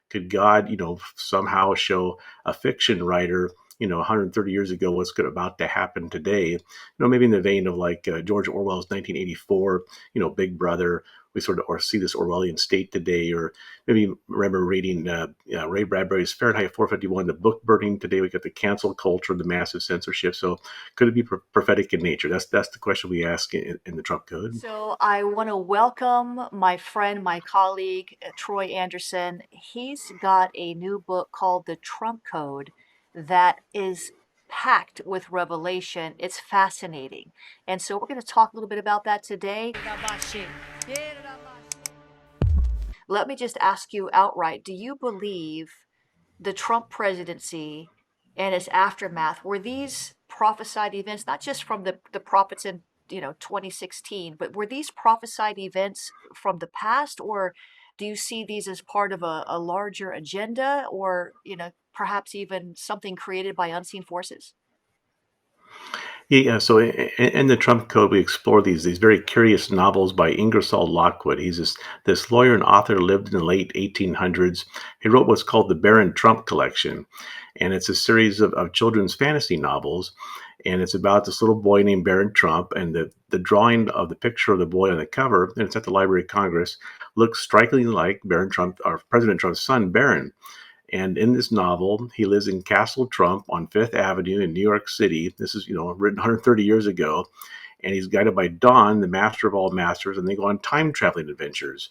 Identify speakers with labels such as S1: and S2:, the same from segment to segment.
S1: Could God, somehow show a fiction writer, 130 years ago what's about to happen today? Maybe in the vein of like George Orwell's 1984, Big Brother. We sort of or see this Orwellian state today, or maybe remember reading Ray Bradbury's Fahrenheit 451, the book burning today. We got the cancel culture, the massive censorship. So could it be prophetic in nature? That's the question we ask in the Trump Code.
S2: So I want to welcome my friend, my colleague, Troy Anderson. He's got a new book called The Trump Code that is packed with revelation. It's fascinating. And so we're going to talk a little bit about that today. Let me just ask you outright, do you believe the Trump presidency and its aftermath, were these prophesied events, not just from the prophets in 2016, but were these prophesied events from the past, or do you see these as part of a larger agenda, or perhaps even something created by unseen forces?
S1: Yeah. So in the Trump Code, we explore these very curious novels by Ingersoll Lockwood. He's this lawyer and author, lived in the late 1800s. He wrote what's called the Baron Trump Collection, and it's a series of children's fantasy novels. And it's about this little boy named Baron Trump, and the drawing of the picture of the boy on the cover, and it's at the Library of Congress, looks strikingly like Baron Trump, or President Trump's son, Baron. And in this novel, he lives in Castle Trump on Fifth Avenue in New York City. This is, written 130 years ago. And he's guided by Don, the master of all masters, and they go on time traveling adventures.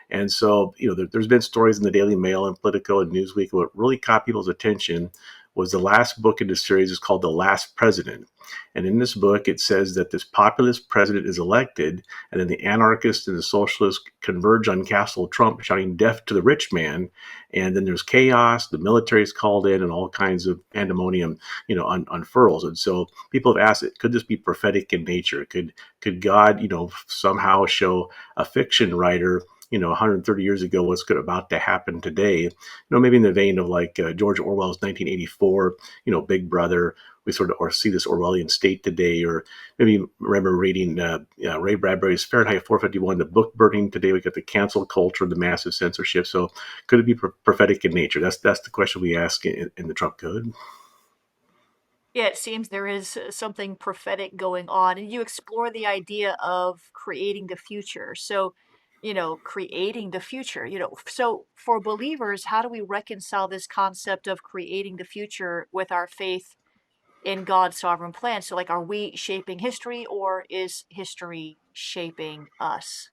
S1: And so, there's been stories in the Daily Mail and Politico and Newsweek. What really caught people's attention was the last book in the series is called The Last President. And in this book, it says that this populist president is elected, and then the anarchists and the socialists converge on Castle Trump, shouting death to the rich man. And then there's chaos, the military is called in, and all kinds of pandemonium, unfurls. And so people have asked, could this be prophetic in nature? Could God, somehow show a fiction writer 130 years ago what's about to happen today? Maybe in the vein of like George Orwell's 1984, Big Brother. We sort of or see this Orwellian state today, or maybe remember reading Ray Bradbury's Fahrenheit 451, the book burning today. We got the cancel culture, the massive censorship. So could it be prophetic in nature? That's the question we ask in the Trump Code.
S2: Yeah, it seems there is something prophetic going on, and you explore the idea of creating the future. So, creating the future, so for believers, how do we reconcile this concept of creating the future with our faith in God's sovereign plan? So, like, are we shaping history, or is history shaping us?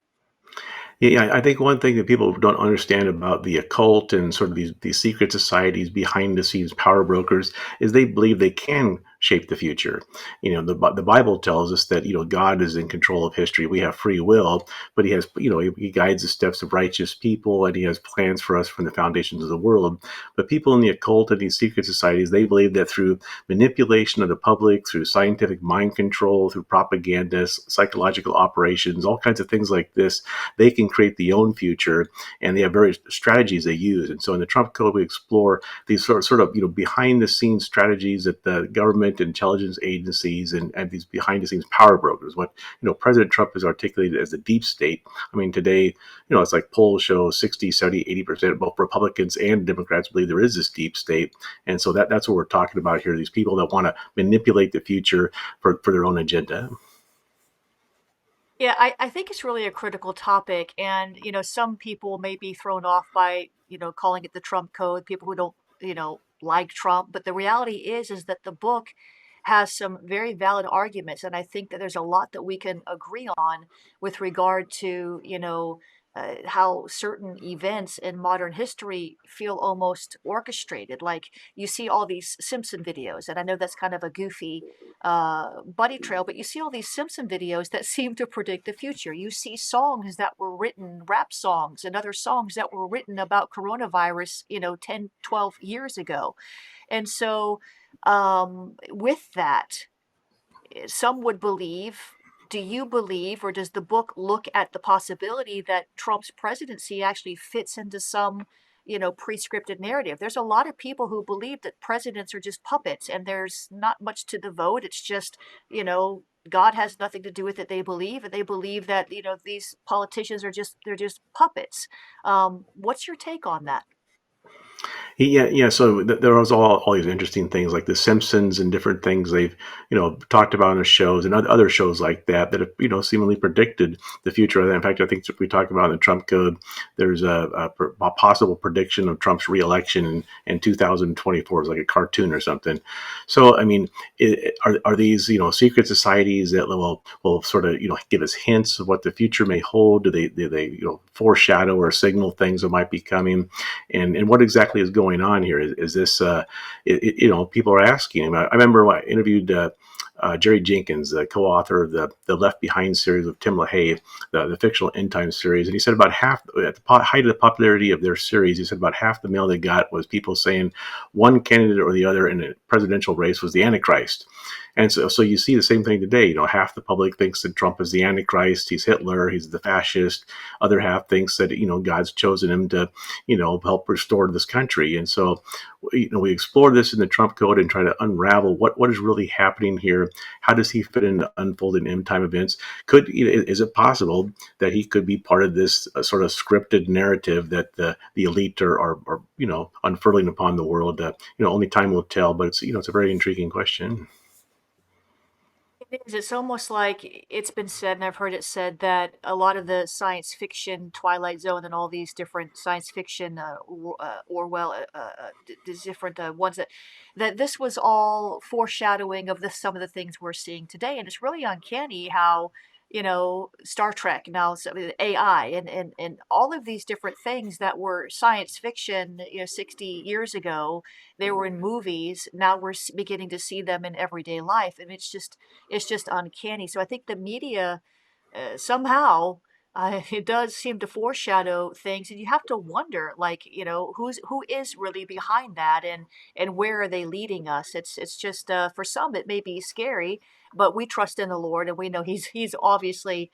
S1: Yeah, I think one thing that people don't understand about the occult and sort of these secret societies, behind the scenes power brokers, is they believe they can shape the future. The Bible tells us that God is in control of history. We have free will, but He has He guides the steps of righteous people, and He has plans for us from the foundations of the world. But people in the occult and these secret societies, they believe that through manipulation of the public, through scientific mind control, through propaganda, psychological operations, all kinds of things like this, they can create the own future, and they have various strategies they use. And so in the Trump Code, we explore these sort of behind the scenes strategies that the government intelligence agencies and these behind the scenes power brokers, what President Trump has articulated as the deep state. I mean, today, it's like polls show 60, 70, 80% both Republicans and Democrats believe there is this deep state. And so that's what we're talking about here, these people that want to manipulate the future for their own agenda.
S2: Yeah, I think it's really a critical topic. And, some people may be thrown off by, calling it the Trump code, people who don't, like Trump. But the reality is that the book has some very valid arguments. And I think that there's a lot that we can agree on with regard to, how certain events in modern history feel almost orchestrated. Like, you see all these Simpson videos, and I know that's kind of a goofy bunny trail, but you see all these Simpson videos that seem to predict the future. You see songs that were written, rap songs, and other songs that were written about coronavirus, 10, 12 years ago. And so, with that, some would believe. Do you believe, or does the book look at the possibility that Trump's presidency actually fits into some, pre-scripted narrative? There's a lot of people who believe that presidents are just puppets, and there's not much to the vote. It's just, God has nothing to do with it. They believe, and they believe that these politicians are just they're just puppets. What's your take on that?
S1: Yeah. So there was all these interesting things like The Simpsons and different things they've talked about in the shows and other shows like that that have seemingly predicted the future. In fact, I think we talked about in the Trump Code. There's a possible prediction of Trump's reelection in 2024. It's like a cartoon or something. So I mean, are these secret societies that will sort of give us hints of what the future may hold? Do they foreshadow or signal things that might be coming? And what exactly is going on here? Is this people are asking him. I remember I interviewed Jerry Jenkins, the co-author of the Left Behind series with Tim LaHaye, the fictional end time series, and he said about half at the height of the popularity of their series, he said about half the mail they got was people saying one candidate or the other in a presidential race was the Antichrist. And so you see the same thing today. Half the public thinks that Trump is the Antichrist, he's Hitler, he's the fascist. Other half thinks that God's chosen him to help restore this country. And so we explore this in the Trump Code and try to unravel what is really happening here. How does he fit into unfolding end time events? Is it possible that he could be part of this sort of scripted narrative that the elite are unfurling upon the world? Only time will tell, but it's a very intriguing question.
S2: It is. It's almost like it's been said, and I've heard it said that a lot of the science fiction, Twilight Zone, and all these different science fiction, Orwell, these different ones that this was all foreshadowing of some of the things we're seeing today, and it's really uncanny how Star Trek now, AI, and all of these different things that were science fiction, 60 years ago, they were in movies. Now we're beginning to see them in everyday life, and it's just uncanny. So I think the media somehow it does seem to foreshadow things, and you have to wonder, like, who is really behind that, and where are they leading us? It's just for some it may be scary, but we trust in the Lord, and we know He's obviously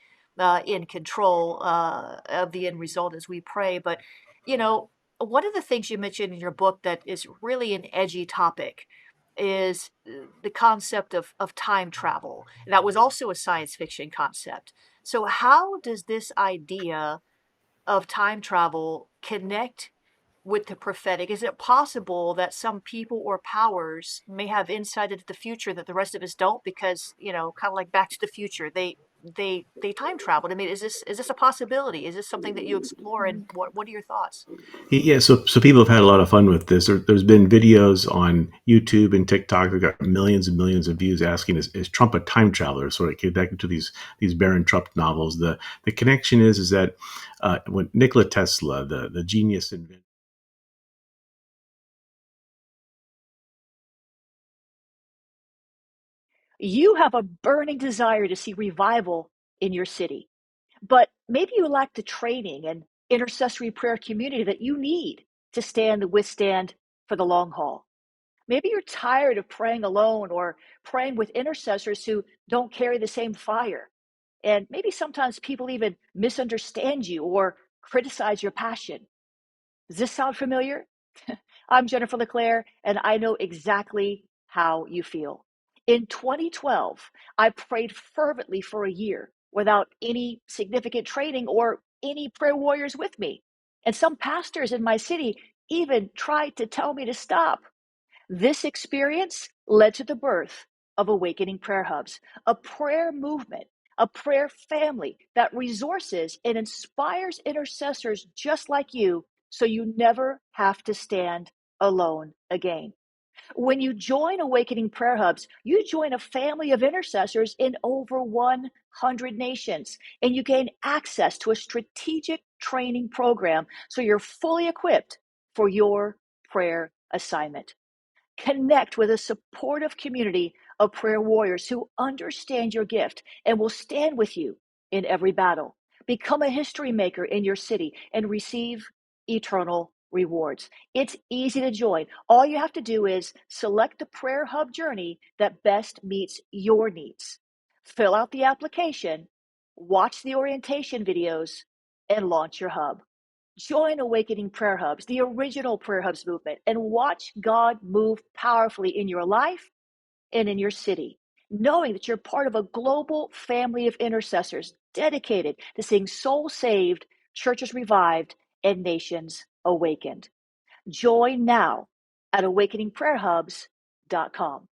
S2: in control of the end result as we pray. But you know, one of the things you mentioned in your book that is really an edgy topic is the concept of time travel. That was also a science fiction concept. So, how does this idea of time travel connect with the prophetic? Is it possible that some people or powers may have insight into the future that the rest of us don't? Because kind of like Back to the Future, they time traveled. I mean, is this a possibility? Is this something that you explore? And what are your thoughts?
S1: Yeah, so people have had a lot of fun with this. There's been videos on YouTube and TikTok that got millions and millions of views asking, is Trump a time traveler? Sort of connected to these Baron Trump novels. The connection is that when Nikola Tesla, the genius inventor.
S3: You have a burning desire to see revival in your city, but maybe you lack the training and intercessory prayer community that you need to stand the withstand for the long haul. Maybe you're tired of praying alone or praying with intercessors who don't carry the same fire. And maybe sometimes people even misunderstand you or criticize your passion. Does this sound familiar? I'm Jennifer LeClaire, and I know exactly how you feel. In 2012, I prayed fervently for a year without any significant training or any prayer warriors with me. And some pastors in my city even tried to tell me to stop. This experience led to the birth of Awakening Prayer Hubs, a prayer movement, a prayer family that resources and inspires intercessors just like you so you never have to stand alone again. When you join Awakening Prayer Hubs, you join a family of intercessors in over 100 nations, and you gain access to a strategic training program so you're fully equipped for your prayer assignment. Connect with a supportive community of prayer warriors who understand your gift and will stand with you in every battle. Become a history maker in your city and receive eternal rewards. It's easy to join. All you have to do is select the prayer hub journey that best meets your needs. Fill out the application, watch the orientation videos, and launch your hub. Join Awakening Prayer Hubs, the original Prayer Hubs movement, and watch God move powerfully in your life and in your city, knowing that you're part of a global family of intercessors dedicated to seeing souls saved, churches revived, and nations awakened. Join now at awakeningprayerhubs.com.